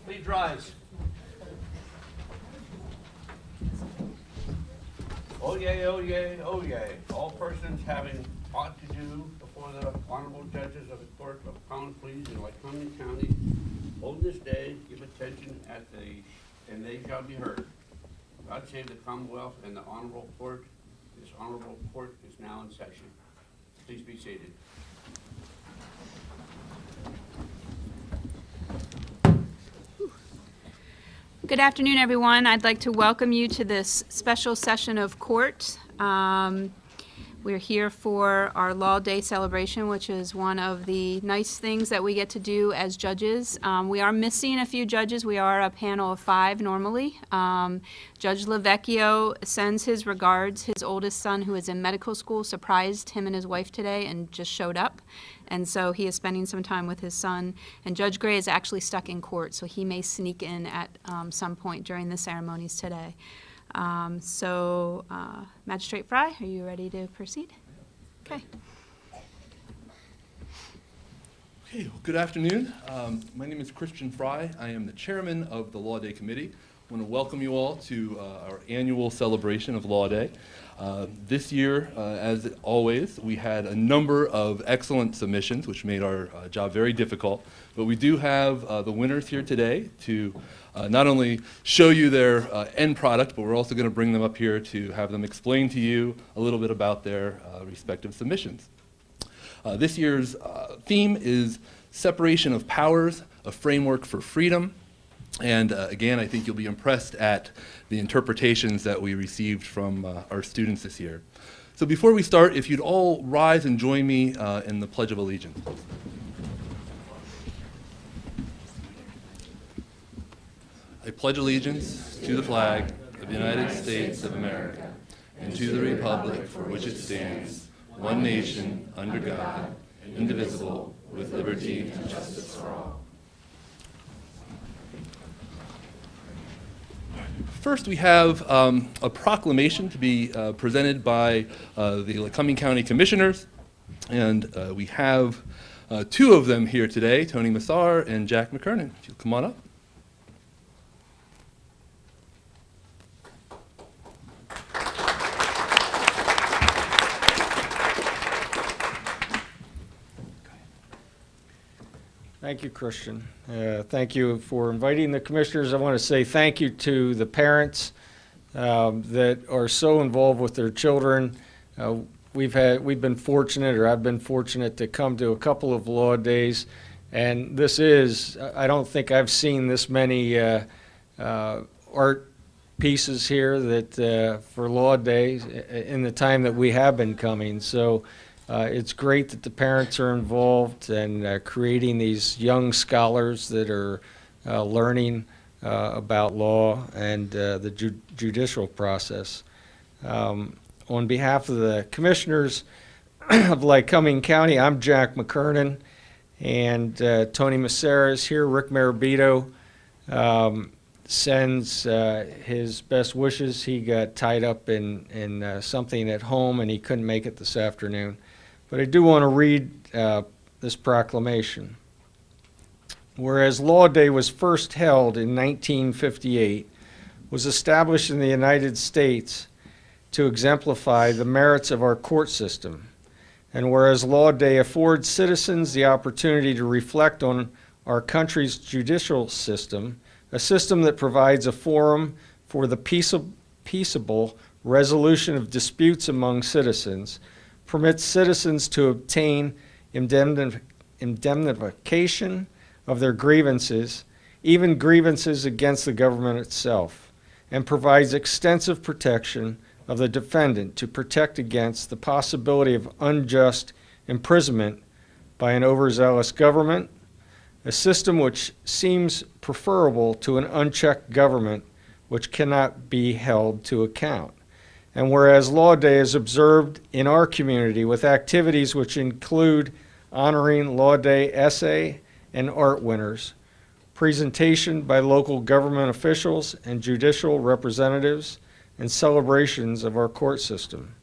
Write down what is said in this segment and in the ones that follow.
Please rise. Oh yay, oh yay, oh yay. All persons having aught to do before the honorable judges of the Court of Common Pleas in Lycoming County, hold this day, give attention and they shall be heard. God save the Commonwealth and the honorable court. This honorable court is now in session. Please be seated. Good afternoon, everyone. I'd like to welcome you to this special session of court. We're here for our Law Day celebration, which is one of the nice things that we get to do as judges. We are missing a few judges. We are a panel of 5 normally. Judge Lavecchio sends his regards. His oldest son, who is in medical school, surprised him and his wife today and just showed up. And so he is spending some time with his son. And Judge Gray is actually stuck in court, so he may sneak in at some point during the ceremonies today. Magistrate Fry, are you ready to proceed? Okay. Okay, well, good afternoon. My name is Christian Fry. I am the chairman of the Law Day Committee. I want to welcome you all to our annual celebration of Law Day. This year, as always, we had a number of excellent submissions, which made our job very difficult. But we do have the winners here today to not only show you their end product, but we're also going to bring them up here to have them explain to you a little bit about their respective submissions. This year's theme is Separation of Powers, a Framework for Freedom. And again, I think you'll be impressed at the interpretations that we received from our students this year. So before we start, if you'd all rise and join me in the Pledge of Allegiance. I pledge allegiance to the flag of the United States of America and to the republic for which it stands, one nation, under God, indivisible, with liberty and justice for all. First, we have a proclamation to be presented by the Lycoming County Commissioners, and we have 2 of them here today, Tony Massar and Jack McKernan. If you'll come on up. Thank you, Christian. Thank you for inviting the commissioners. I want to say thank you to the parents that are so involved with their children. We've been fortunate, or I've been fortunate, to come to a couple of Law Days, and this is, I don't think I've seen this many art pieces here that for Law Days in the time that we have been coming. So. It's great that the parents are involved and creating these young scholars that are learning about law and the judicial process. On behalf of the commissioners of Lycoming County, I'm Jack McKernan, and Tony Massara is here. Rick Marabito sends his best wishes. He got tied up in something at home and he couldn't make it this afternoon. But I do want to read this proclamation. Whereas Law Day was first held in 1958, was established in the United States to exemplify the merits of our court system, and whereas Law Day affords citizens the opportunity to reflect on our country's judicial system, a system that provides a forum for the peaceable resolution of disputes among citizens, permits citizens to obtain indemnification of their grievances, even grievances against the government itself, and provides extensive protection of the defendant to protect against the possibility of unjust imprisonment by an overzealous government, a system which seems preferable to an unchecked government which cannot be held to account. And whereas Law Day is observed in our community with activities which include honoring Law Day essay and art winners, presentation by local government officials and judicial representatives, and celebrations of our court system.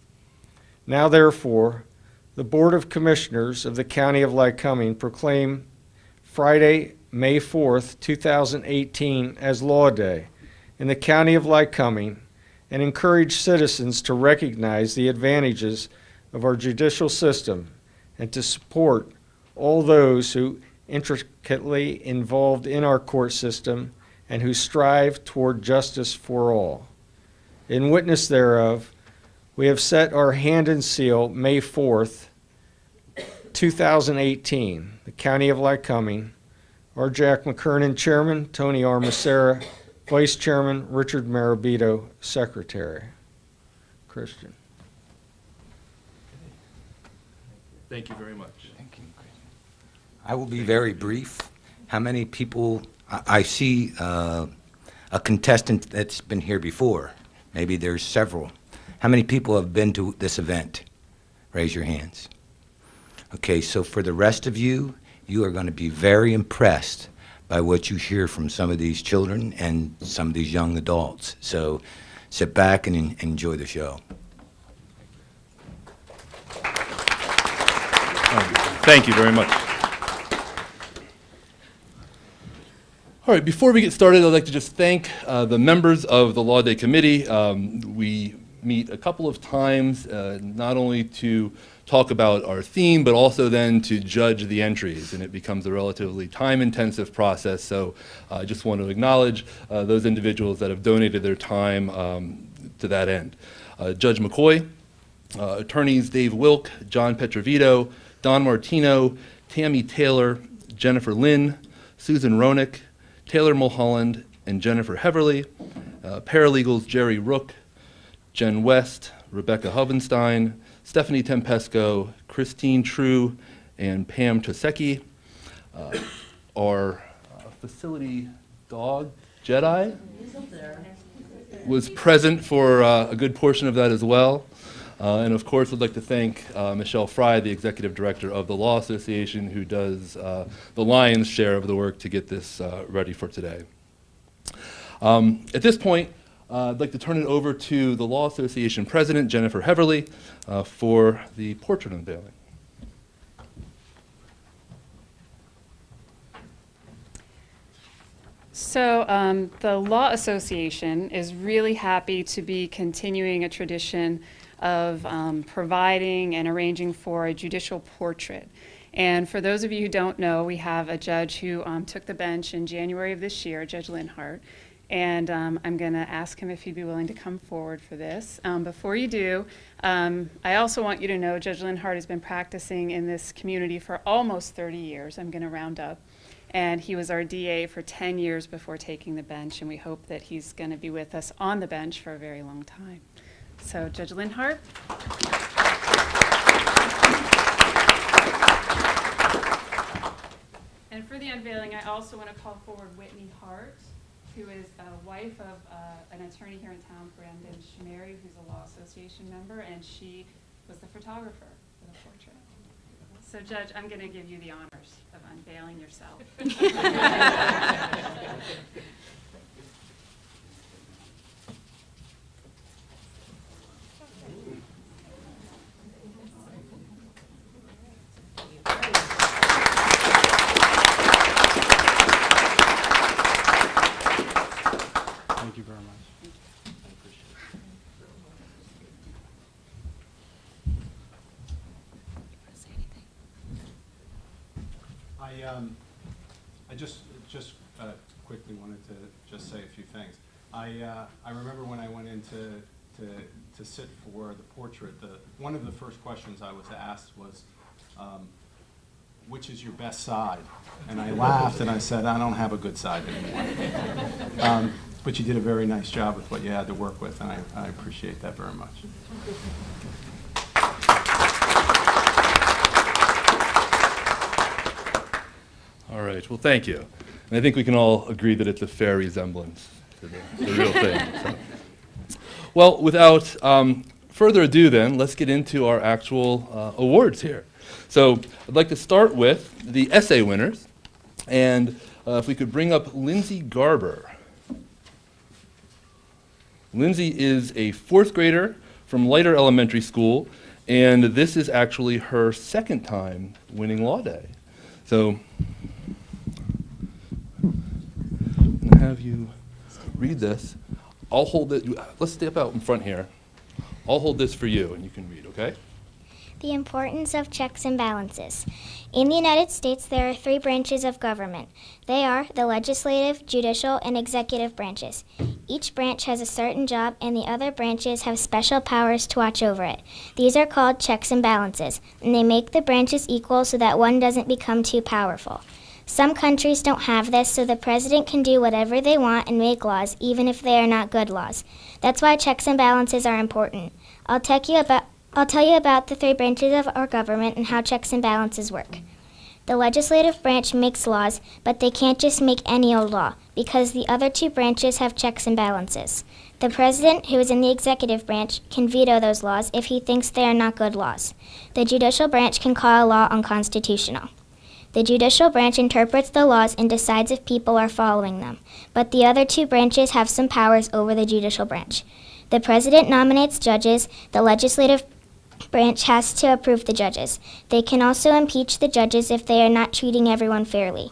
Now therefore, the Board of Commissioners of the County of Lycoming proclaim Friday, May 4th, 2018 as Law Day in the County of Lycoming and encourage citizens to recognize the advantages of our judicial system and to support all those who intricately involved in our court system and who strive toward justice for all. In witness thereof, we have set our hand and seal May 4th, 2018, the County of Lycoming. R. Jack McKernan, Chairman, Tony R. Macera, Vice Chairman, Richard Marabito, Secretary. Christian. Thank you very much. Thank you. I will be very brief. How many people, I see a contestant that's been here before. Maybe there's several. How many people have been to this event? Raise your hands. Okay, so for the rest of you, you are going to be very impressed by what you hear from some of these children and some of these young adults. So sit back and enjoy the show. Thank you very much. All right, before we get started, I'd like to just thank the members of the Law Day Committee. We meet a couple of times, not only to talk about our theme, but also then to judge the entries, and it becomes a relatively time-intensive process. So I just want to acknowledge those individuals that have donated their time to that end. Judge McCoy, attorneys Dave Wilk, John Petrovito, Don Martino, Tammy Taylor, Jennifer Lynn, Susan Ronick, Taylor Mulholland, and Jennifer Heverly, paralegals Jerry Rook, Jen West, Rebecca Hovenstein, Stephanie Tempesco, Christine True, and Pam Tosecki. Our facility dog, Jedi, was present for a good portion of that as well. And of course, I'd like to thank Michelle Fry, the Executive Director of the Law Association, who does the lion's share of the work to get this ready for today. At this point, I'd like to turn it over to the Law Association President, Jennifer Heverly, for the portrait unveiling. So the Law Association is really happy to be continuing a tradition of providing and arranging for a judicial portrait. And for those of you who don't know, we have a judge who took the bench in January of this year, Judge Linhart. And I'm going to ask him if he'd be willing to come forward for this. Before you do, I also want you to know Judge Linhart has been practicing in this community for almost 30 years. I'm going to round up. And he was our DA for 10 years before taking the bench, and we hope that he's going to be with us on the bench for a very long time. So, Judge Linhart. And for the unveiling, I also want to call forward Whitney Hart, who is a wife of an attorney here in town, Brandon Schmary, who's a Law Association member, and she was the photographer for the portrait. So, Judge, I'm going to give you the honors of unveiling yourself. Thank you very much. I just quickly wanted to just say a few things. I remember when I went in to sit for the portrait, one of the first questions I was asked was, which is your best side? And I laughed and I said, I don't have a good side anymore. But you did a very nice job with what you had to work with, and I appreciate that very much. All right, well, thank you. And I think we can all agree that it's a fair resemblance to the real thing. So. Well, without further ado then, let's get into our actual awards here. So I'd like to start with the essay winners. And if we could bring up Lindsay Garber. Lindsay is a fourth grader from Leiter Elementary School, and this is actually her second time winning Law Day. So have you read this. I'll hold it. Let's step out in front here. I'll hold this for you, and you can read, okay? The importance of checks and balances. In the United States, there are 3 branches of government. They are the legislative, judicial, and executive branches. Each branch has a certain job, and the other branches have special powers to watch over it. These are called checks and balances, and they make the branches equal so that one doesn't become too powerful. Some countries don't have this, so the president can do whatever they want and make laws, even if they are not good laws. That's why checks and balances are important. I'll tell you about the 3 branches of our government and how checks and balances work. The legislative branch makes laws, but they can't just make any old law, because the other 2 branches have checks and balances. The president, who is in the executive branch, can veto those laws if he thinks they are not good laws. The judicial branch can call a law unconstitutional. The judicial branch interprets the laws and decides if people are following them, but the other 2 branches have some powers over the judicial branch. The president nominates judges. The legislative branch has to approve the judges. They can also impeach the judges if they are not treating everyone fairly.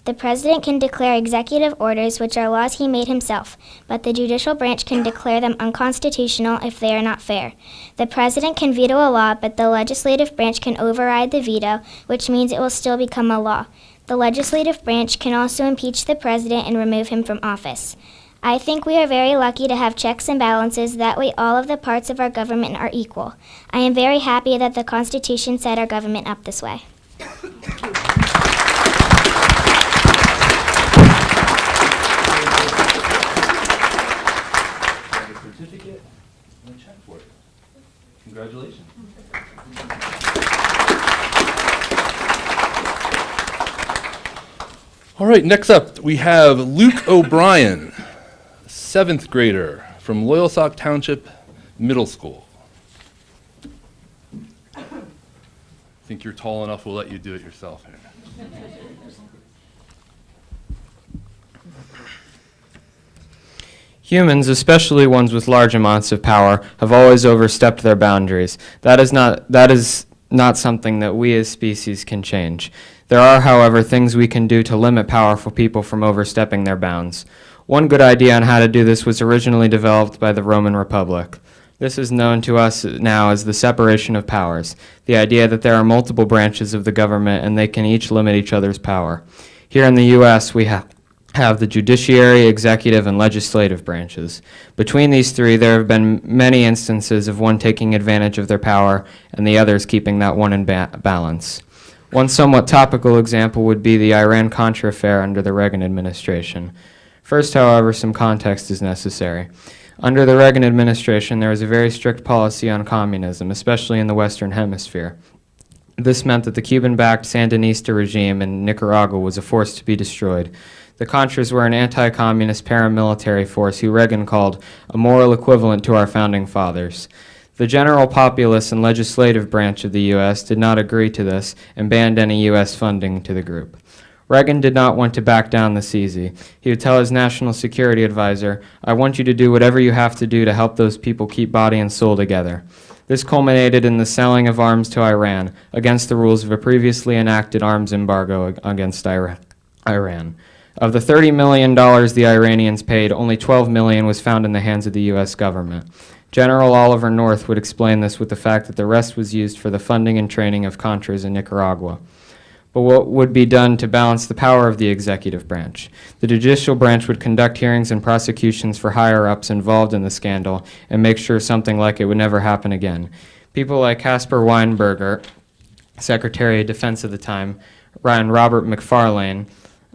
The president can declare executive orders, which are laws he made himself, but the judicial branch can declare them unconstitutional if they are not fair. The president can veto a law, but the legislative branch can override the veto, which means it will still become a law. The legislative branch can also impeach the president and remove him from office. I think we are very lucky to have checks and balances. That way all of the parts of our government are equal. I am very happy that the Constitution set our government up this way. Certificate and a check for it. Congratulations. All right, next up we have Luke O'Brien, 7th grader from Loyalsock Township Middle School. Think you're tall enough, we'll let you do it yourself here. Humans, especially ones with large amounts of power, have always overstepped their boundaries. That is not something that we as species can change. There are, however, things we can do to limit powerful people from overstepping their bounds. One good idea on how to do this was originally developed by the Roman Republic. This is known to us now as the separation of powers, the idea that there are multiple branches of the government and they can each limit each other's power. Here in the U.S., we have the judiciary, executive, and legislative branches. Between these 3, there have been many instances of one taking advantage of their power and the others keeping that one in balance. One somewhat topical example would be the Iran-Contra affair under the Reagan administration. First, however, some context is necessary. Under the Reagan administration, there was a very strict policy on communism, especially in the Western Hemisphere. This meant that the Cuban-backed Sandinista regime in Nicaragua was a force to be destroyed. The Contras were an anti-communist paramilitary force who Reagan called a moral equivalent to our founding fathers. The general populace and legislative branch of the U.S. did not agree to this and banned any U.S. funding to the group. Reagan did not want to back down this easy. He would tell his national security advisor, "I want you to do whatever you have to do to help those people keep body and soul together." This culminated in the selling of arms to Iran, against the rules of a previously enacted arms embargo against Iran. Of the $30 million the Iranians paid, only $12 million was found in the hands of the U.S. government. General Oliver North would explain this with the fact that the rest was used for the funding and training of Contras in Nicaragua. But what would be done to balance the power of the executive branch? The judicial branch would conduct hearings and prosecutions for higher-ups involved in the scandal and make sure something like it would never happen again. People like Caspar Weinberger, Secretary of Defense at the time, and Robert McFarlane,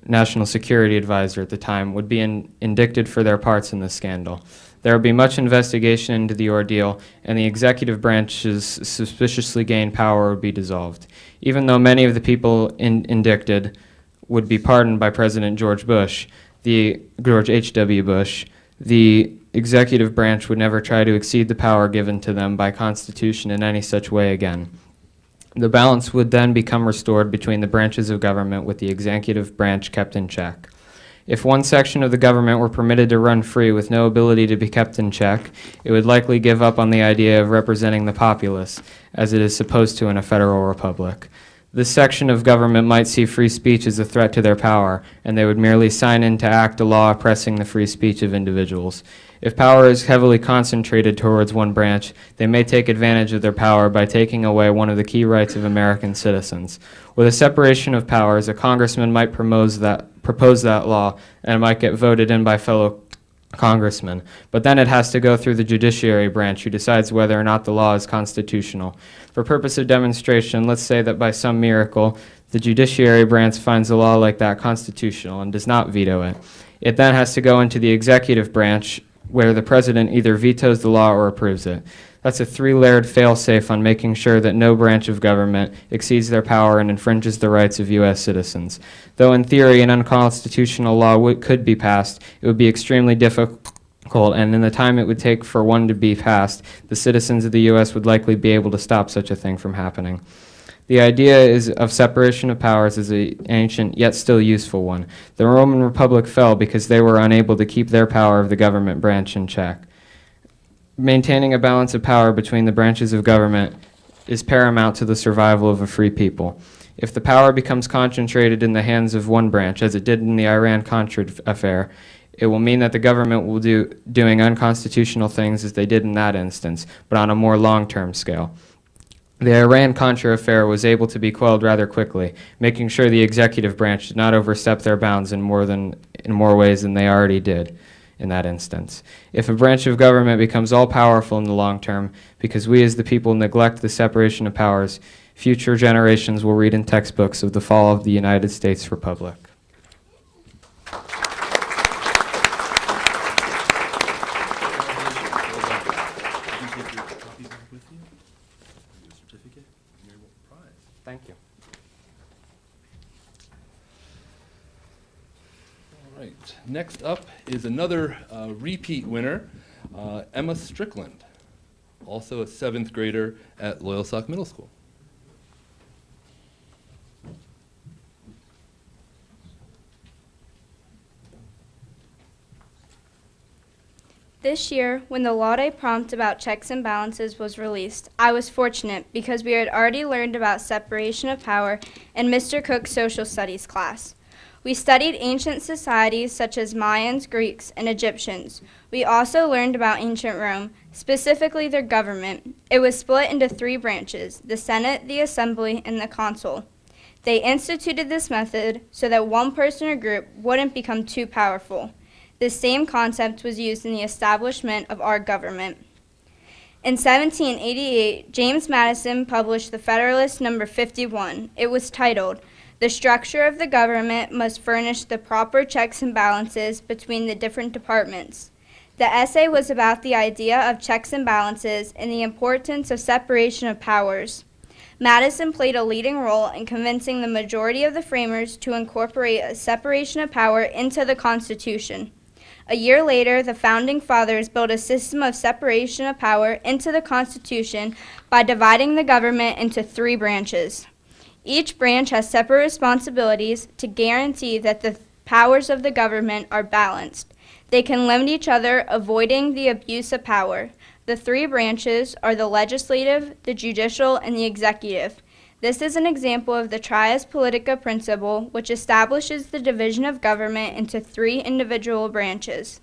National Security Advisor at the time, would be indicted for their parts in the scandal. There would be much investigation into the ordeal, and the executive branch's suspiciously gained power would be dissolved. Even though many of the people indicted would be pardoned by President George H.W. Bush, the executive branch would never try to exceed the power given to them by Constitution in any such way again. The balance would then become restored between the branches of government, with the executive branch kept in check. If one section of the government were permitted to run free with no ability to be kept in check, it would likely give up on the idea of representing the populace, as it is supposed to in a federal republic. This section of government might see free speech as a threat to their power, and they would merely sign in to act a law oppressing the free speech of individuals. If power is heavily concentrated towards one branch, they may take advantage of their power by taking away one of the key rights of American citizens. With a separation of powers, a congressman might propose that law, and it might get voted in by fellow congressmen. But then it has to go through the judiciary branch, who decides whether or not the law is constitutional. For purpose of demonstration, let's say that by some miracle, the judiciary branch finds a law like that constitutional and does not veto it. It then has to go into the executive branch, where the president either vetoes the law or approves it. That's a three-layered fail-safe on making sure that no branch of government exceeds their power and infringes the rights of U.S. citizens. Though in theory an unconstitutional law could be passed, it would be extremely difficult, and in the time it would take for one to be passed, the citizens of the U.S. would likely be able to stop such a thing from happening. The idea of separation of powers is an ancient yet still useful one. The Roman Republic fell because they were unable to keep their power of the government branch in check. Maintaining a balance of power between the branches of government is paramount to the survival of a free people. If the power becomes concentrated in the hands of one branch, as it did in the Iran-Contra affair, it will mean that the government will doing unconstitutional things as they did in that instance, but on a more long-term scale. The Iran-Contra affair was able to be quelled rather quickly, making sure the executive branch did not overstep their bounds in more ways than they already did in that instance. If a branch of government becomes all-powerful in the long term, because we as the people neglect the separation of powers, future generations will read in textbooks of the fall of the United States Republic. Thank you. All right. Next up is another repeat winner, Emma Strickland, also a 7th grader at Loyalsock Middle School. This year, when the Law Day prompt about checks and balances was released, I was fortunate because we had already learned about separation of power in Mr. Cook's social studies class. We studied ancient societies such as Mayans, Greeks, and Egyptians. We also learned about ancient Rome, specifically their government. It was split into 3 branches: the Senate, the Assembly, and the Consul. They instituted this method so that one person or group wouldn't become too powerful. This same concept was used in the establishment of our government. In 1788, James Madison published the Federalist No. 51. It was titled, "The structure of the government must furnish the proper checks and balances between the different departments." The essay was about the idea of checks and balances and the importance of separation of powers. Madison played a leading role in convincing the majority of the framers to incorporate a separation of power into the Constitution. A year later, the Founding Fathers built a system of separation of power into the Constitution by dividing the government into 3 branches. Each branch has separate responsibilities to guarantee that the powers of the government are balanced. They can limit each other, avoiding the abuse of power. The 3 branches are the legislative, the judicial, and the executive. This is an example of the trias politica principle, which establishes the division of government into 3 individual branches.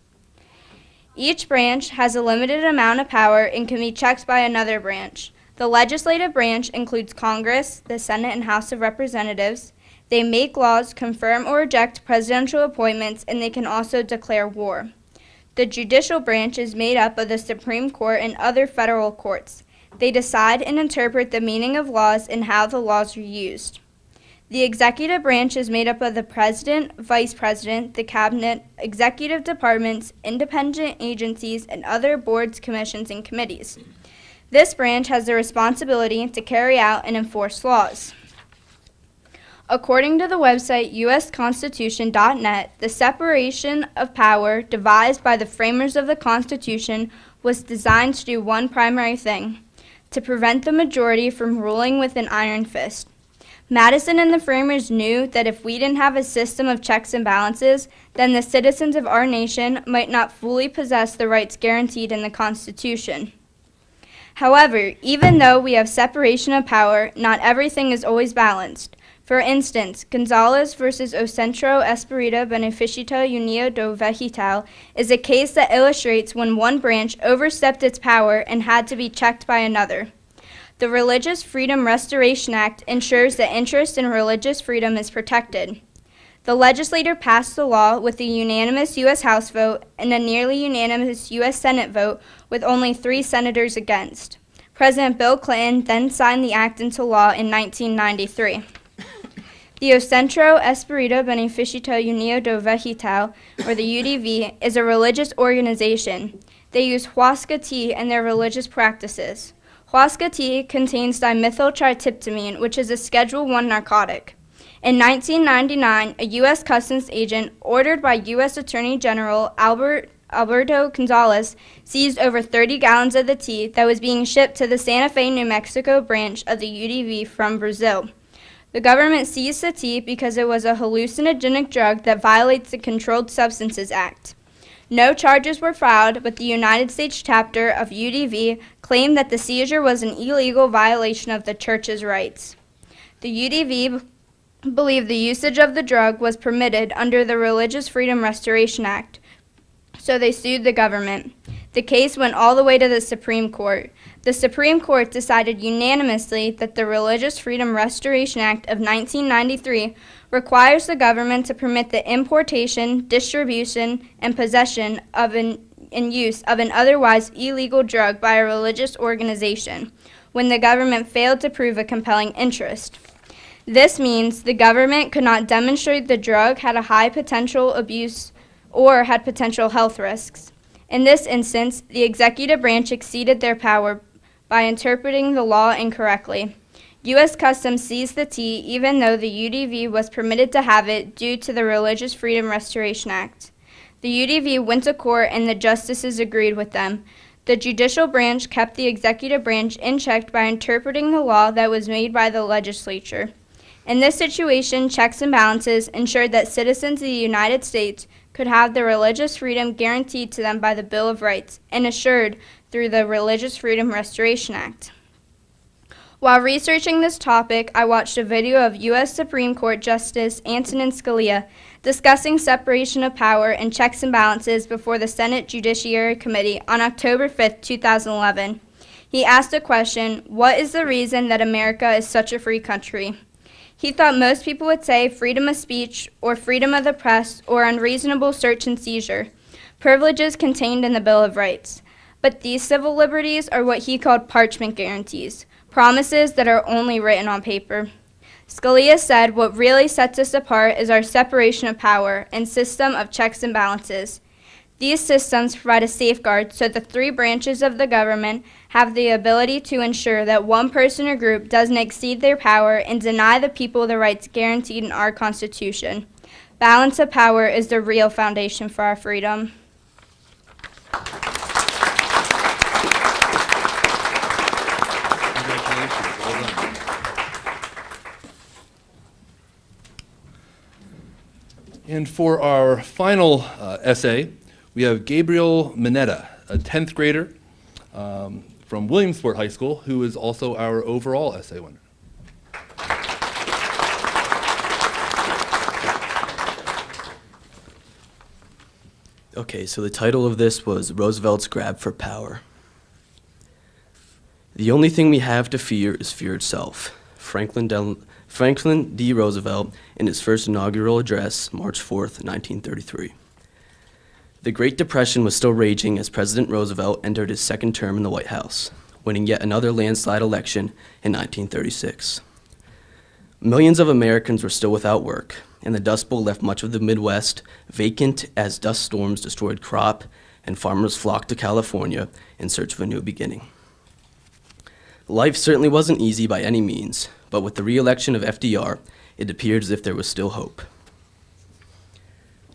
Each branch has a limited amount of power and can be checked by another branch. The legislative branch includes Congress, the Senate and House of Representatives. They make laws, confirm or reject presidential appointments, and they can also declare war. The judicial branch is made up of the Supreme Court and other federal courts. They decide and interpret the meaning of laws and how the laws are used. The executive branch is made up of the president, vice president, the cabinet, executive departments, independent agencies, and other boards, commissions, and committees. This branch has the responsibility to carry out and enforce laws. According to the website usconstitution.net, the separation of power devised by the framers of the Constitution was designed to do one primary thing: to prevent the majority from ruling with an iron fist. Madison and the framers knew that if we didn't have a system of checks and balances, then the citizens of our nation might not fully possess the rights guaranteed in the Constitution. However, even though we have separation of power, not everything is always balanced. For instance, Gonzalez versus O Centro Espírito Beneficial União do Vegetal is a case that illustrates when one branch overstepped its power and had to be checked by another. The Religious Freedom Restoration Act ensures that interest in religious freedom is protected. The legislature passed the law with a unanimous U.S. House vote and a nearly unanimous U.S. Senate vote with only 3 senators against. President Bill Clinton then signed the act into law in 1993. The O Centro Espírito Beneficial União do Vegetal, or the UDV, is a religious organization. They use huasca tea in their religious practices. Huasca tea contains dimethyltritiptamine, which is a Schedule I narcotic. In 1999, a U.S. Customs agent ordered by U.S. Attorney General Alberto Gonzales seized over 30 gallons of the tea that was being shipped to the Santa Fe, New Mexico branch of the UDV from Brazil. The government seized the tea because it was a hallucinogenic drug that violates the Controlled Substances Act. No charges were filed, but the United States chapter of UDV claimed that the seizure was an illegal violation of the church's rights. The UDV believed the usage of the drug was permitted under the Religious Freedom Restoration Act, so they sued the government. The case went all the way to the Supreme Court. The Supreme Court decided unanimously that the Religious Freedom Restoration Act of 1993 requires the government to permit the importation, distribution, and possession of and use of an otherwise illegal drug by a religious organization when the government failed to prove a compelling interest. This means the government could not demonstrate the drug had a high potential abuse or had potential health risks. In this instance, the executive branch exceeded their power by interpreting the law incorrectly. U.S. Customs seized the tea even though the UDV was permitted to have it due to the Religious Freedom Restoration Act. The UDV went to court and the justices agreed with them. The judicial branch kept the executive branch in check by interpreting the law that was made by the legislature. In this situation, checks and balances ensured that citizens of the United States could have their religious freedom guaranteed to them by the Bill of Rights and assured through the Religious Freedom Restoration Act. While researching this topic, I watched a video of U.S. Supreme Court Justice Antonin Scalia discussing separation of power and checks and balances before the Senate Judiciary Committee on October 5, 2011. He asked a question, "What is the reason that America is such a free country?" He thought most people would say freedom of speech or freedom of the press or unreasonable search and seizure, privileges contained in the Bill of Rights. But these civil liberties are what he called parchment guarantees, promises that are only written on paper. Scalia said what really sets us apart is our separation of power and system of checks and balances. These systems provide a safeguard so the 3 branches of the government have the ability to ensure that one person or group doesn't exceed their power and deny the people the rights guaranteed in our Constitution. Balance of power is the real foundation for our freedom. Congratulations. Well done. And for our final essay, we have Gabriel Mineta, a 10th grader from Williamsport High School, who is also our overall essay winner. Okay, so the title of this was Roosevelt's Grab for Power. The only thing we have to fear is fear itself. Franklin D. Roosevelt in his first inaugural address, March 4th, 1933. The Great Depression was still raging as President Roosevelt entered his second term in the White House, winning yet another landslide election in 1936. Millions of Americans were still without work, and the Dust Bowl left much of the Midwest vacant as dust storms destroyed crop and farmers flocked to California in search of a new beginning. Life certainly wasn't easy by any means, but with the re-election of FDR, it appeared as if there was still hope.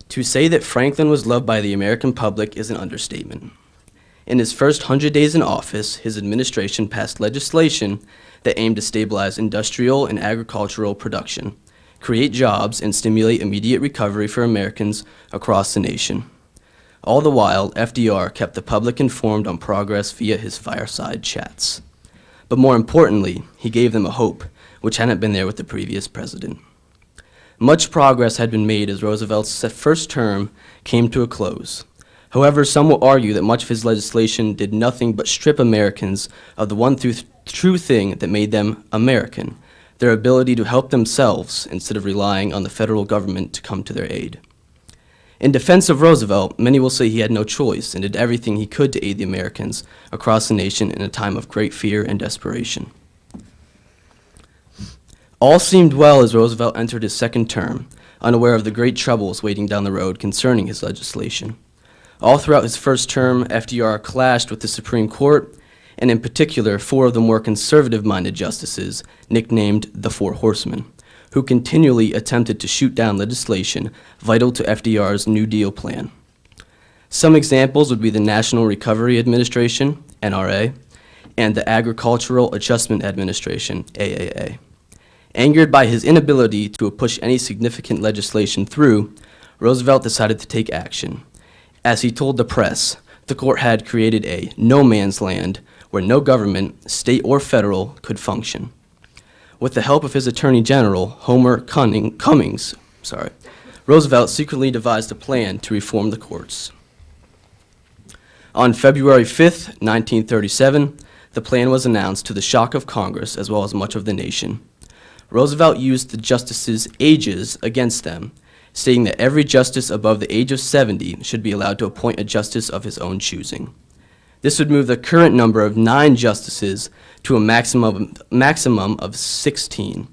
To say that Franklin was loved by the American public is an understatement. In his first 100 days in office, his administration passed legislation that aimed to stabilize industrial and agricultural production, create jobs, and stimulate immediate recovery for Americans across the nation. All the while, FDR kept the public informed on progress via his fireside chats. But more importantly, he gave them a hope, which hadn't been there with the previous president. Much progress had been made as Roosevelt's first term came to a close. However, some will argue that much of his legislation did nothing but strip Americans of the one true thing that made them American, their ability to help themselves instead of relying on the federal government to come to their aid. In defense of Roosevelt, many will say he had no choice and did everything he could to aid the Americans across the nation in a time of great fear and desperation. All seemed well as Roosevelt entered his second term, unaware of the great troubles waiting down the road concerning his legislation. All throughout his first term, FDR clashed with the Supreme Court, and in particular, 4 of the more conservative-minded justices, nicknamed the Four Horsemen, who continually attempted to shoot down legislation vital to FDR's New Deal plan. Some examples would be the National Recovery Administration, NRA, and the Agricultural Adjustment Administration, AAA. Angered by his inability to push any significant legislation through, Roosevelt decided to take action. As he told the press, the court had created a no man's land where no government, state or federal, could function. With the help of his Attorney General, Homer Cummings, Roosevelt secretly devised a plan to reform the courts. On February 5th, 1937, the plan was announced to the shock of Congress as well as much of the nation. Roosevelt used the justices' ages against them, stating that every justice above the age of 70 should be allowed to appoint a justice of his own choosing. This would move the current number of 9 justices to a maximum of 16.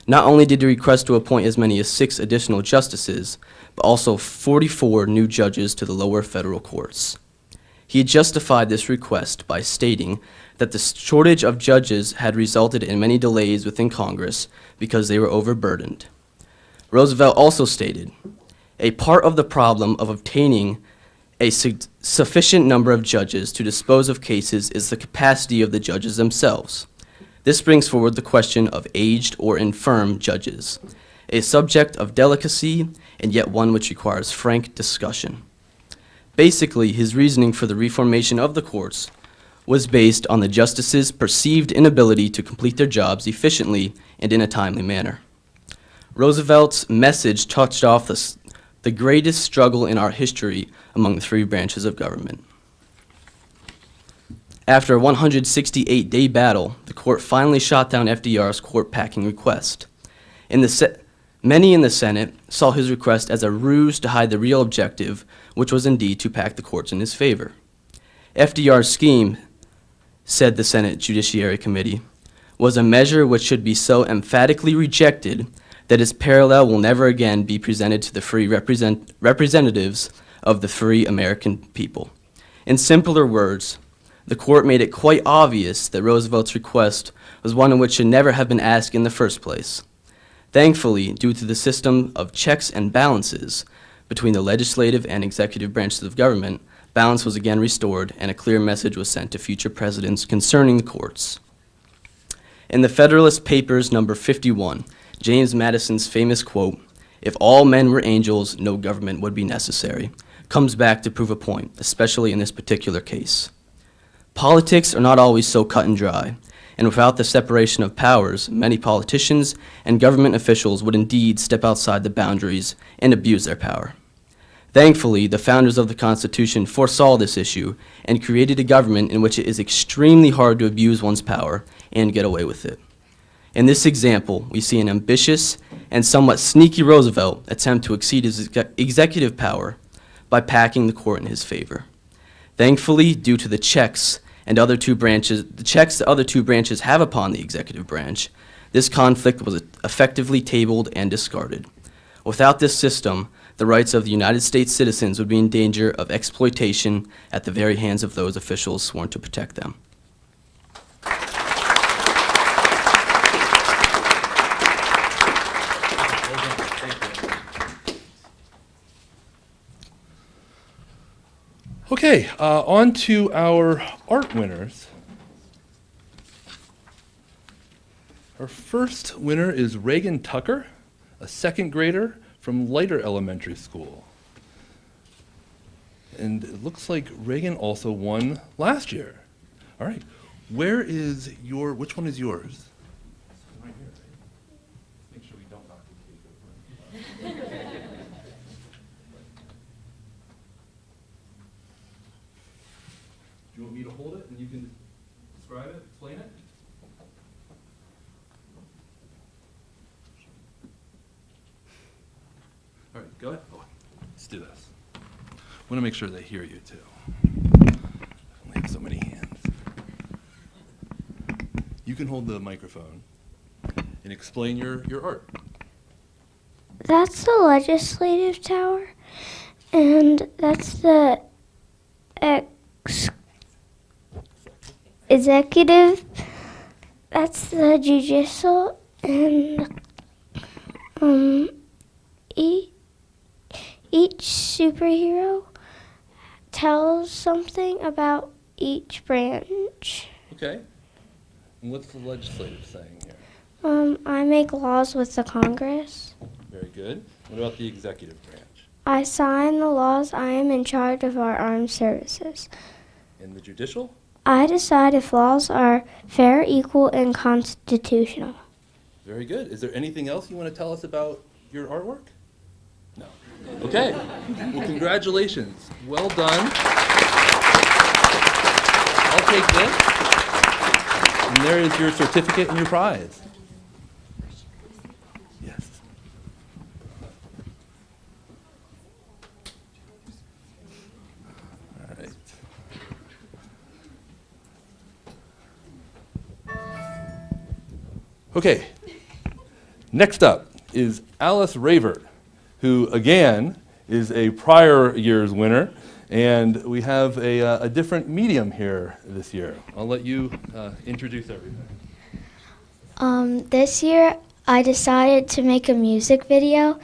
Not only did he request to appoint as many as 6 additional justices, but also 44 new judges to the lower federal courts. He justified this request by stating that the shortage of judges had resulted in many delays within Congress because they were overburdened. Roosevelt also stated, "A part of the problem of obtaining a sufficient number of judges to dispose of cases is the capacity of the judges themselves. This brings forward the question of aged or infirm judges, a subject of delicacy and yet one which requires frank discussion." Basically, his reasoning for the reformation of the courts was based on the justices' perceived inability to complete their jobs efficiently and in a timely manner. Roosevelt's message touched off the greatest struggle in our history among the 3 branches of government. After a 168-day battle, the court finally shot down FDR's court-packing request. Many in the Senate saw his request as a ruse to hide the real objective, which was indeed to pack the courts in his favor. FDR's scheme, said the Senate Judiciary Committee, was a measure which should be so emphatically rejected that its parallel will never again be presented to the free representatives of the free American people. In simpler words, the court made it quite obvious that Roosevelt's request was one which should never have been asked in the first place. Thankfully, due to the system of checks and balances between the legislative and executive branches of government, balance was again restored and a clear message was sent to future presidents concerning the courts. In the Federalist Papers number 51, James Madison's famous quote, "If all men were angels, no government would be necessary," comes back to prove a point, especially in this particular case. Politics are not always so cut and dry, and without the separation of powers, many politicians and government officials would indeed step outside the boundaries and abuse their power. Thankfully, the founders of the Constitution foresaw this issue and created a government in which it is extremely hard to abuse one's power and get away with it. In this example, we see an ambitious and somewhat sneaky Roosevelt attempt to exceed his executive power by packing the court in his favor. Thankfully, due to the checks that other two branches have upon the executive branch, this conflict was effectively tabled and discarded. Without this system, the rights of the United States citizens would be in danger of exploitation at the very hands of those officials sworn to protect them. Okay, on to our art winners. Our first winner is Reagan Tucker, a 2nd grader from Leiter Elementary School. And it looks like Reagan also won last year. All right. Which one is yours? Right here, right? Make sure we don't knock the cake over. Do you want me to hold it and you can describe it, explain it? All right, go ahead. Oh, let's do this. I want to make sure they hear you too. Only have so many hands. You can hold the microphone and explain your art. That's the legislative tower, and that's the executive, that's the judicial, and each superhero tells something about each branch. Okay. And what's the legislative saying here? I make laws with the Congress. Very good. What about the executive branch? I sign the laws. I am in charge of our armed services. And the judicial? I decide if laws are fair, equal, and constitutional. Very good. Is there anything else you want to tell us about your artwork? No. Okay. Well, congratulations. Well done. I'll take this. And there is your certificate and your prize. Yes. All right. Okay. Next up is Alice Ravert, who again is a prior year's winner. And we have a different medium here this year. I'll let you introduce everything. This year, I decided to make a music video,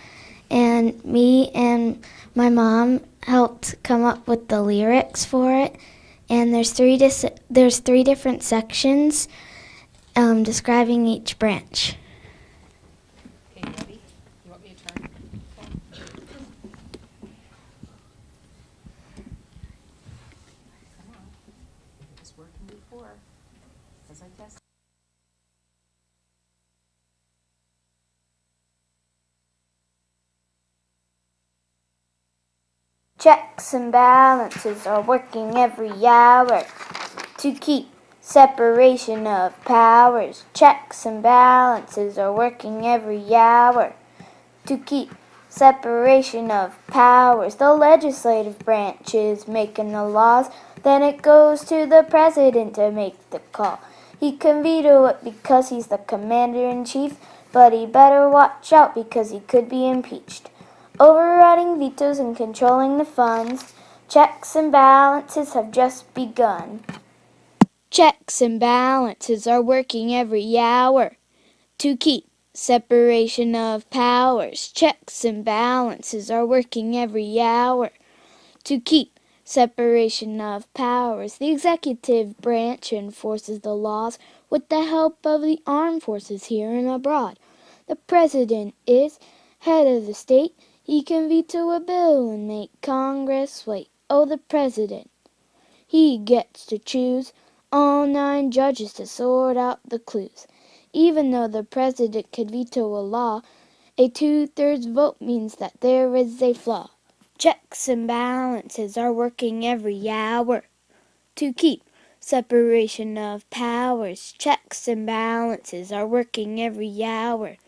and me and my mom helped come up with the lyrics for it. And there's three different sections describing each branch. Okay, ready? You want me to turn? Working before, as I test. Checks and balances are working every hour to keep separation of powers. Checks and balances are working every hour to keep separation of powers. The legislative branch is making the laws. Then it goes to the president to make the call. He can veto it because he's the commander-in-chief, but he better watch out because he could be impeached. Overriding vetoes and controlling the funds, checks and balances have just begun. Checks and balances are working every hour to keep separation of powers. Checks and balances are working every hour to keep separation of powers. The executive branch enforces the laws with the help of the armed forces here and abroad. The president is head of the state. He can veto a bill and make Congress wait. Oh, the president. He gets to choose all 9 judges to sort out the clues. Even though the president could veto a law, a 2/3 vote means that there is a flaw. Checks and balances are working every hour to keep separation of powers. Checks and balances are working every hour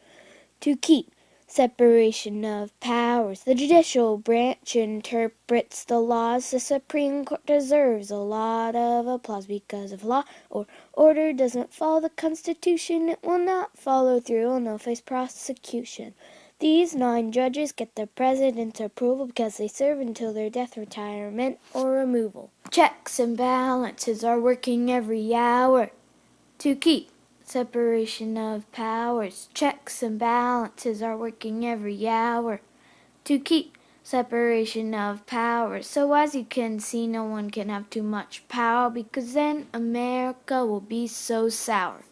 to keep separation of powers. The judicial branch interprets the laws. The Supreme Court deserves a lot of applause because if law or order doesn't follow the Constitution, it will not follow through and they'll face prosecution. These 9 judges get the president's approval because they serve until their death, retirement, or removal. Checks and balances are working every hour to keep separation of powers. Checks and balances are working every hour to keep separation of powers. So as you can see, no one can have too much power because then America will be so sour.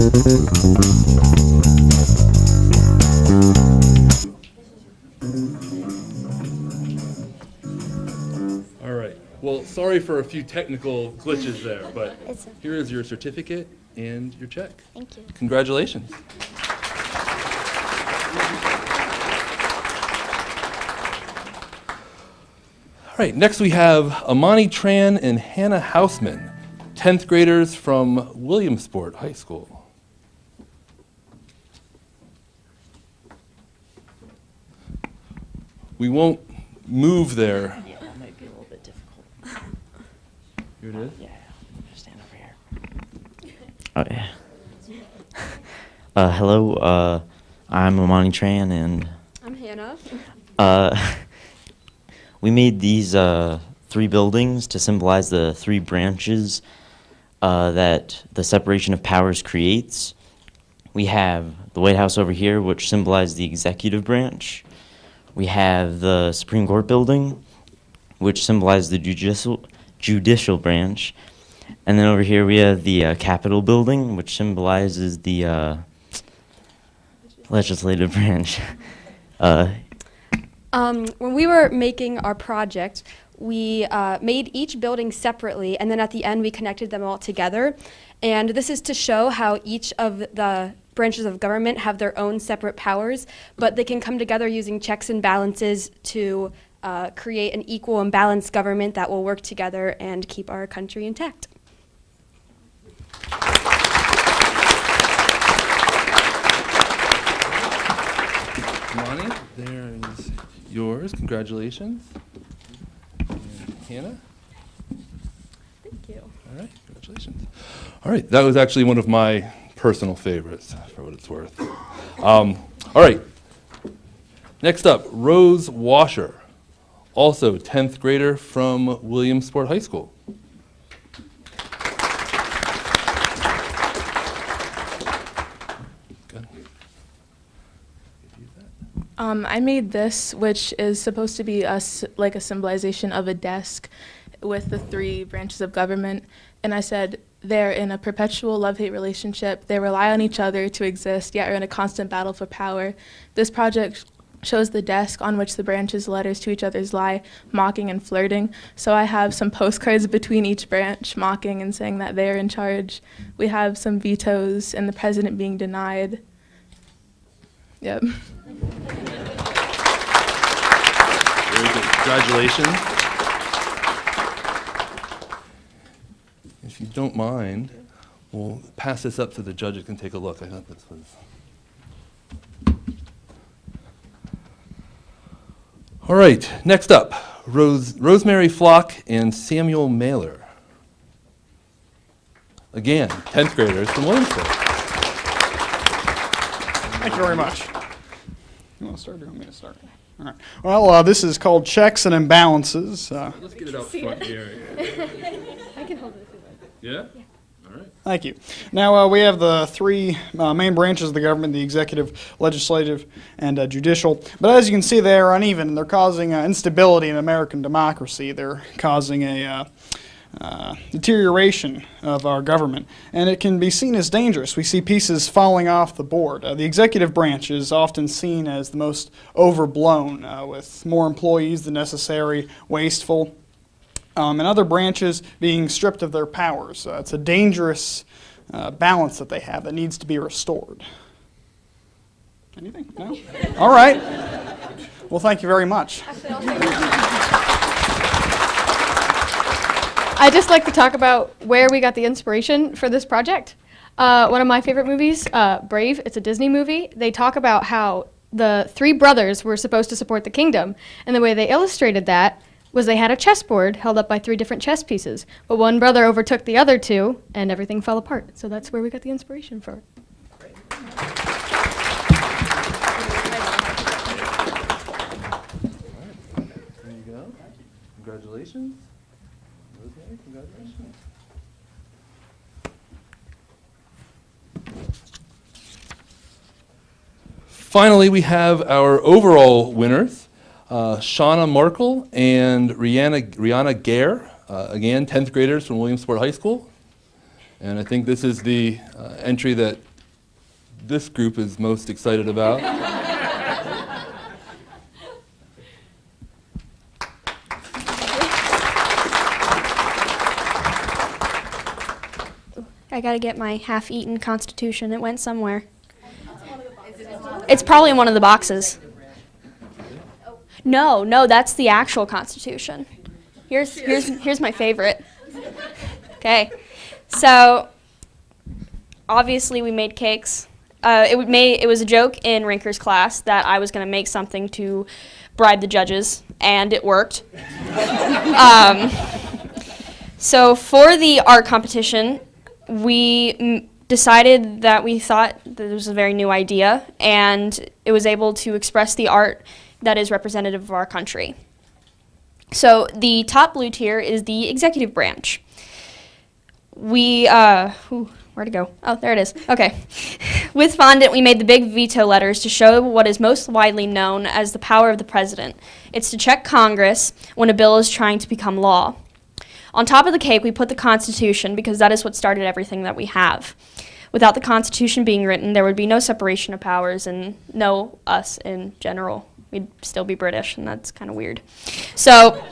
All right. Well, sorry for a few technical glitches there, but It's- here is your certificate and your check. Thank you. Congratulations. All right, next we have Amani Tran and Hannah Hausman, 10th graders from Williamsport High School. We won't move there. Yeah, that might be a little bit difficult. Here it is. Yeah, stand over here. Oh, yeah. Hello, I'm Amani Tran, and I'm Hannah. we made these 3 buildings to symbolize the 3 branches that the separation of powers creates. We have the White House over here, which symbolizes the executive branch. We have the Supreme Court building, which symbolizes the judicial branch. And then over here we have the Capitol building, which symbolizes the legislative branch. When we were making our project, we made each building separately, and then at the end we connected them all together. And this is to show how each of the branches of government have their own separate powers, but they can come together using checks and balances to create an equal and balanced government that will work together and keep our country intact. Amani, there is yours. Congratulations. And Hannah? Thank you. All right, congratulations. All right, that was actually one of my personal favorites, for what it's worth. All right, next up, Rose Washer, also 10th grader from Williamsport High School. Good. I made this, which is supposed to be like a symbolization of a desk with the 3 branches of government. And I said they're in a perpetual love-hate relationship. They rely on each other to exist, yet are in a constant battle for power. This project shows the desk on which the branches' letters to each other's lie, mocking and flirting. So I have some postcards between each branch, mocking and saying that they're in charge. We have some vetoes and the president being denied. Yep. Very good. Congratulations. If you don't mind, we'll pass this up so the judges can take a look. I thought this was... All right, next up, Rosemary Flock and Samuel Mailer. Again, 10th graders from Williamsport. Thank you very much. You want to start or you want me to start? All right. Well, this is called Checks and Imbalances. Let's get it out front here. I can hold it if you like. Yeah? All right. Thank you. Now, we have the 3 main branches of the government, the executive, legislative, and judicial. But as you can see, they are uneven. They're causing instability in American democracy. They're causing a deterioration of our government. And it can be seen as dangerous. We see pieces falling off the board. The executive branch is often seen as the most overblown, with more employees than necessary, wasteful. And other branches being stripped of their powers. It's a dangerous balance that they have that needs to be restored. Anything? No? All right. Well, thank you very much. I'd just like to talk about where we got the inspiration for this project. One of my favorite movies, Brave, it's a Disney movie. They talk about how the 3 brothers were supposed to support the kingdom, and the way they illustrated that was they had a chessboard held up by 3 different chess pieces, but one brother overtook the other 2, and everything fell apart. So that's where we got the inspiration for it. There you go. Congratulations. Rosemary, congratulations. Finally, we have our overall winners, Shauna Markle and Rihanna Gare, again, 10th graders from Williamsport High School. And I think this is the entry that this group is most excited about. I gotta get my half-eaten Constitution. It went somewhere. It's probably in one of the boxes. No, that's the actual Constitution. Here's my favorite. Okay, so obviously we made cakes. It was a joke in Rinker's class that I was gonna make something to bribe the judges, and it worked. So for the art competition, we decided that we thought that it was a very new idea, and it was able to express the art that is representative of our country. So the top blue tier is the executive branch. Where'd it go? Oh, there it is. Okay. With fondant, we made the big veto letters to show what is most widely known as the power of the president. It's to check Congress when a bill is trying to become law. On top of the cake, we put the Constitution because that is what started everything that we have. Without the Constitution being written, there would be no separation of powers and no us in general. We'd still be British, and that's kind of weird. So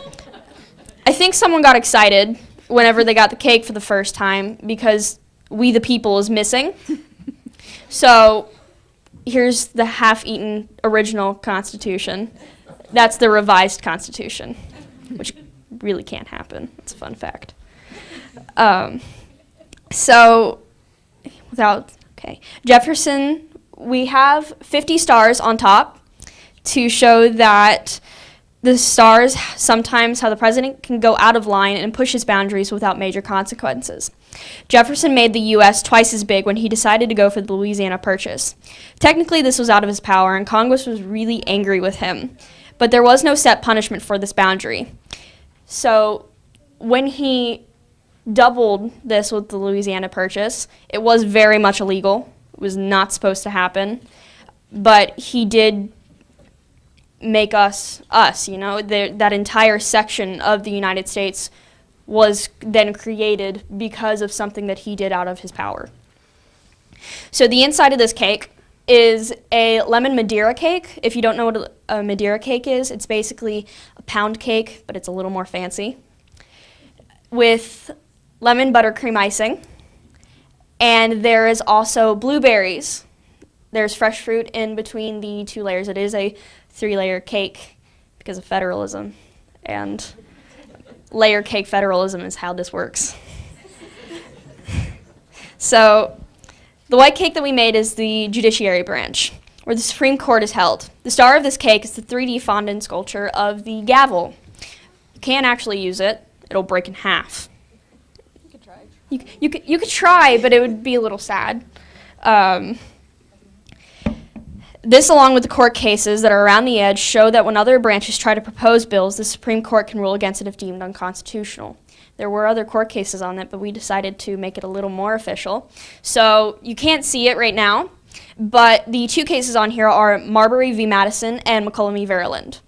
I think someone got excited whenever they got the cake for the first time because "We the People" is missing. So here's the half-eaten original Constitution. That's the revised Constitution, which really can't happen. It's a fun fact. Jefferson, we have 50 stars on top to show that the stars sometimes how the president can go out of line and push his boundaries without major consequences. Jefferson made the U.S. twice as big when he decided to go for the Louisiana Purchase. Technically, this was out of his power, and Congress was really angry with him, but there was no set punishment for this boundary. So when he doubled this with the Louisiana Purchase, it was very much illegal. It was not supposed to happen, but he did make us, you know, that entire section of the United States was then created because of something that he did out of his power. So the inside of this cake is a lemon Madeira cake. If you don't know what a Madeira cake is, it's basically a pound cake, but it's a little more fancy, with lemon buttercream icing. And there is also blueberries. There's fresh fruit in between the two layers. It is a 3-layer cake because of federalism, and layer cake federalism is how this works. So the white cake that we made is the judiciary branch, where the Supreme Court is held. The star of this cake is the 3D fondant sculpture of the gavel. You can't actually use it. It'll break in half. You could try. You could try, but it would be a little sad. This, along with the court cases that are around the edge, show that when other branches try to propose bills, the Supreme Court can rule against it if deemed unconstitutional. There were other court cases on it, but we decided to make it a little more official. So you can't see it right now, but the two cases on here are Marbury v. Madison and McCulloch v. Maryland.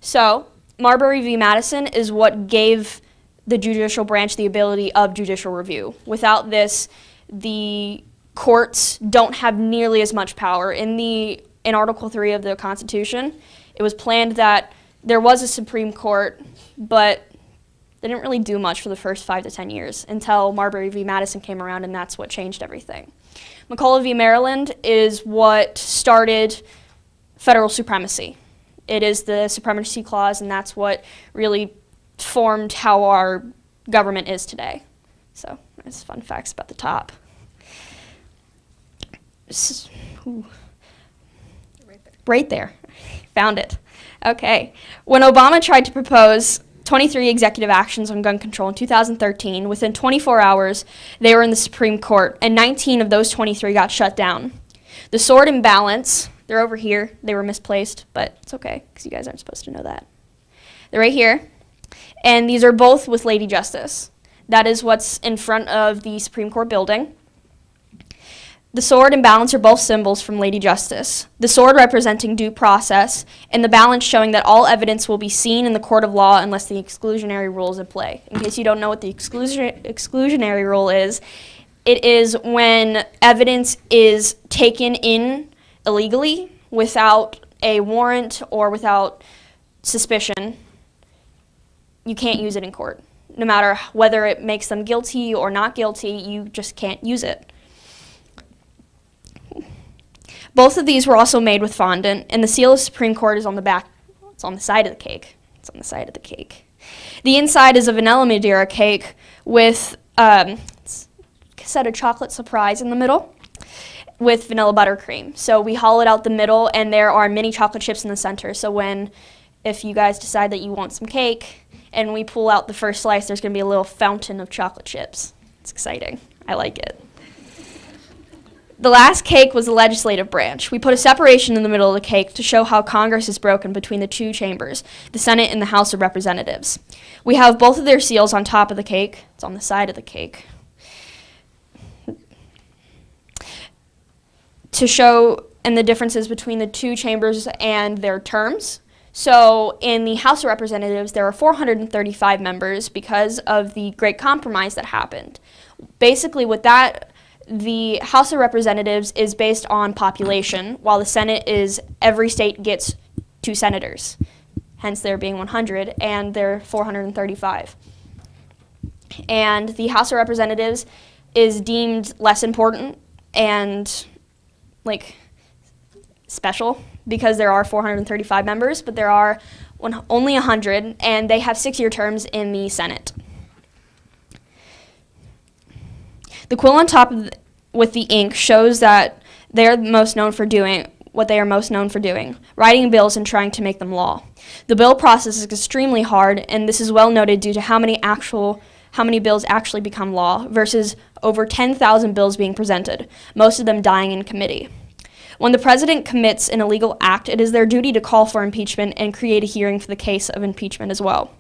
So Marbury v. Madison is what gave the judicial branch the ability of judicial review. Without this, the courts don't have nearly as much power. In Article 3 of the Constitution, it was planned that there was a Supreme Court, but they didn't really do much for the first 5 to 10 years until Marbury v. Madison came around, and that's what changed everything. McCulloch v. Maryland is what started federal supremacy. It is the Supremacy Clause, and that's what really formed how our government is today. So that's fun facts about the top. Right there. Found it. Okay. When Obama tried to propose 23 executive actions on gun control in 2013, within 24 hours, they were in the Supreme Court, and 19 of those 23 got shut down. The sword and balance, they're over here. They were misplaced, but it's okay, because you guys aren't supposed to know that. They're right here, and these are both with Lady Justice. That is what's in front of the Supreme Court building. The sword and balance are both symbols from Lady Justice, the sword representing due process, and the balance showing that all evidence will be seen in the court of law unless the exclusionary rule is in play. In case you don't know what the exclusionary rule is, It is when evidence is taken in illegally without a warrant or without suspicion. You can't use it in court. No matter whether it makes them guilty or not guilty, you just can't use it. Both of these were also made with fondant, and the seal of the Supreme Court is on the back. It's on the side of the cake. It's on the side of the cake. The inside is a vanilla Madeira cake with set a chocolate surprise in the middle with vanilla buttercream. So we hollow it out the middle, and there are mini chocolate chips in the center. So if you guys decide that you want some cake, and we pull out the first slice, there's going to be a little fountain of chocolate chips. It's exciting. I like it. The last cake was the legislative branch. We put a separation in the middle of the cake to show how Congress is broken between the two chambers, the Senate and the House of Representatives. We have both of their seals on top of the cake. It's on the side of the cake. To show the differences between the two chambers and their terms. So in the House of Representatives, there are 435 members because of the Great Compromise that happened. Basically, with that, the House of Representatives is based on population, while the Senate is every state gets 2 senators, hence there being 100, and there are 435. And the House of Representatives is deemed less important and special because there are 435 members, but there are only 100, and they have 6-year terms in the Senate. The quill on top with the ink shows that they're most known for doing what they are most known for doing, writing bills and trying to make them law. The bill process is extremely hard, and this is well noted due to how many bills actually become law versus over 10,000 bills being presented, most of them dying in committee. When the president commits an illegal act, it is their duty to call for impeachment and create a hearing for the case of impeachment as well.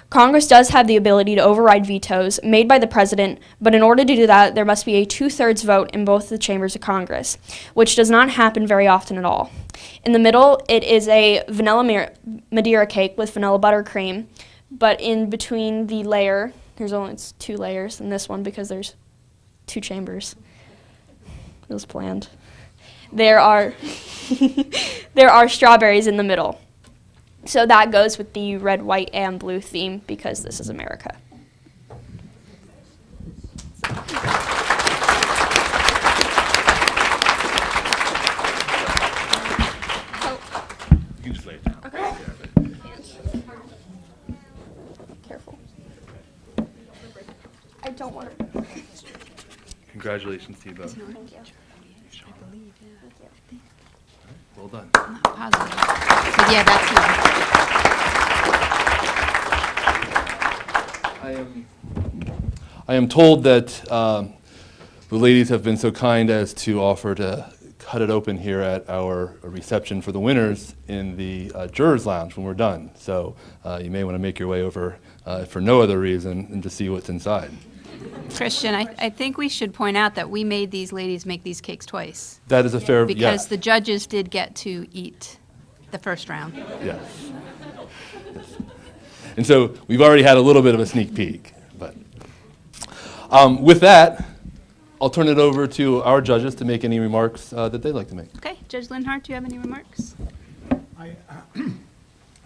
Congress does have the ability to override vetoes made by the president, but in order to do that, there must be a 2/3 vote in both the chambers of Congress, which does not happen very often at all. In the middle, it is a vanilla Madeira cake with vanilla buttercream, but in between the layer, there's only 2 layers in this one because there's 2 chambers. It was planned. There are strawberries in the middle. So that goes with the red, white, and blue theme because this is America. You can just lay it down. Okay. Careful. I don't want to. Congratulations to you both. Thank you. Well done. Positive. But yeah, that's I am told that the ladies have been so kind as to offer to cut it open here at our reception for the winners in the jurors' lounge when we're done. So you may want to make your way over for no other reason than to see what's inside. Christian, I think we should point out that we made these ladies make these cakes twice. That is a fair, Because the judges did get to eat the first round. Yes. And so we've already had a little bit of a sneak peek. But with that, I'll turn it over to our judges to make any remarks that they'd like to make. Okay, Judge Linhart, do you have any remarks?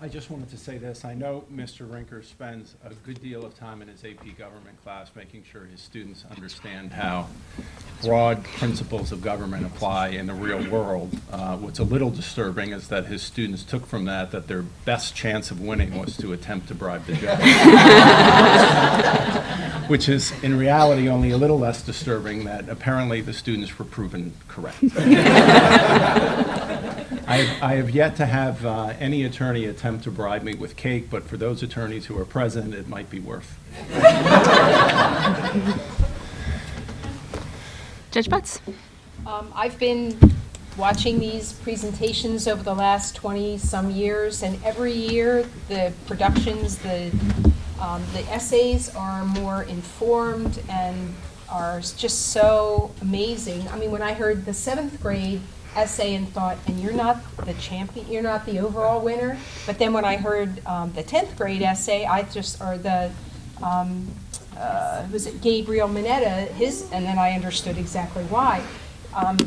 I just wanted to say this. I know Mr. Rinker spends a good deal of time in his AP government class making sure his students understand how broad principles of government apply in the real world. What's a little disturbing is that his students took from that their best chance of winning was to attempt to bribe the judge. Which is, in reality, only a little less disturbing that apparently the students were proven correct. I have yet to have any attorney attempt to bribe me with cake, but for those attorneys who are present, it might be worth. Judge Butts? I've been watching these presentations over the last 20-some years, and every year the productions, the essays are more informed and are just so amazing. I mean, when I heard the 7th grade essay and thought, and you're not the champion, you're not the overall winner, but then when I heard the 10th grade essay, or the was it Gabriel Mineta, and then I understood exactly why.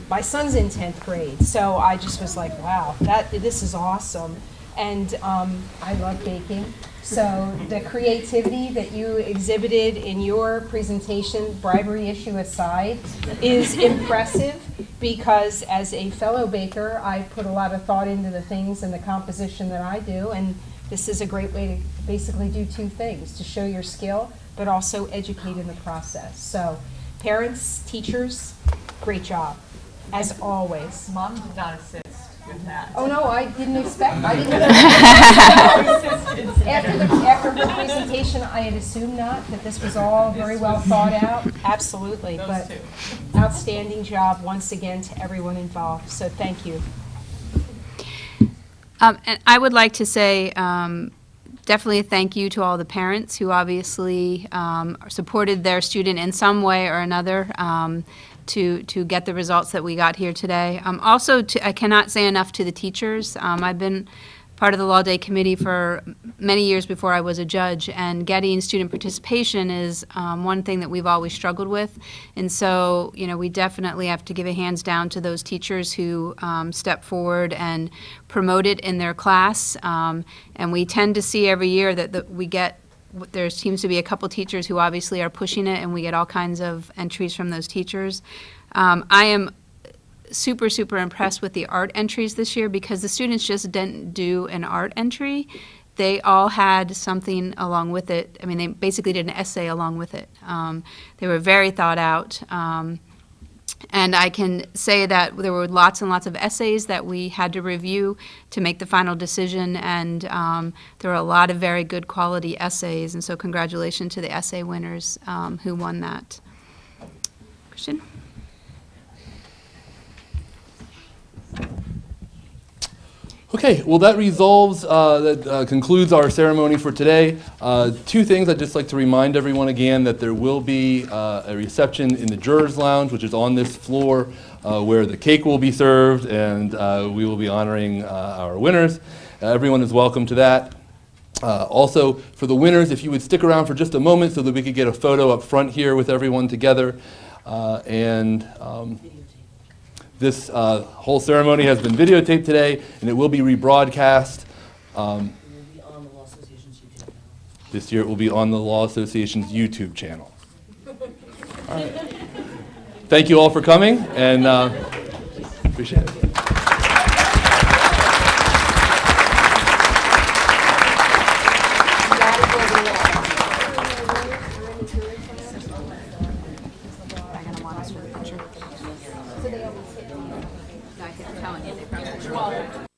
My son's in 10th grade, so I just was like, wow, this is awesome. And I love baking. So the creativity that you exhibited in your presentation, bribery issue aside, is impressive, because as a fellow baker, I put a lot of thought into the things and the composition that I do, and this is a great way to basically do two things, to show your skill, but also educate in the process. So parents, teachers, great job, as always. Mom did not assist with that. Oh, no, I didn't expect, after her presentation, I had assumed not, that this was all very well thought out. Absolutely, but outstanding job once again to everyone involved, so thank you. And I would like to say definitely a thank you to all the parents who obviously supported their student in some way or another to get the results that we got here today. Also, I cannot say enough to the teachers. I've been part of the Law Day Committee for many years before I was a judge, and getting student participation is one thing that we've always struggled with. And so, you know, we definitely have to give a hands down to those teachers who step forward and promote it in their class. And we tend to see every year that we get, there seems to be a couple teachers who obviously are pushing it, and we get all kinds of entries from those teachers. I am super, super impressed with the art entries this year, because the students just didn't do an art entry. They all had something along with it. I mean, they basically did an essay along with it. They were very thought out. And I can say that there were lots and lots of essays that we had to review to make the final decision, and there were a lot of very good quality essays, and so congratulations to the essay winners who won that. Christian? Okay, well that concludes our ceremony for today. Two things I'd just like to remind everyone again, that there will be a reception in the Jurors Lounge, which is on this floor, where the cake will be served, and we will be honoring our winners. Everyone is welcome to that. Also, for the winners, if you would stick around for just a moment so that we could get a photo up front here with everyone together. This whole ceremony has been videotaped today, and it will be rebroadcast. This year it will be on the Law Association's YouTube channel. All right. Thank you all for coming, and appreciate it. So they always hit me. I kept telling you they probably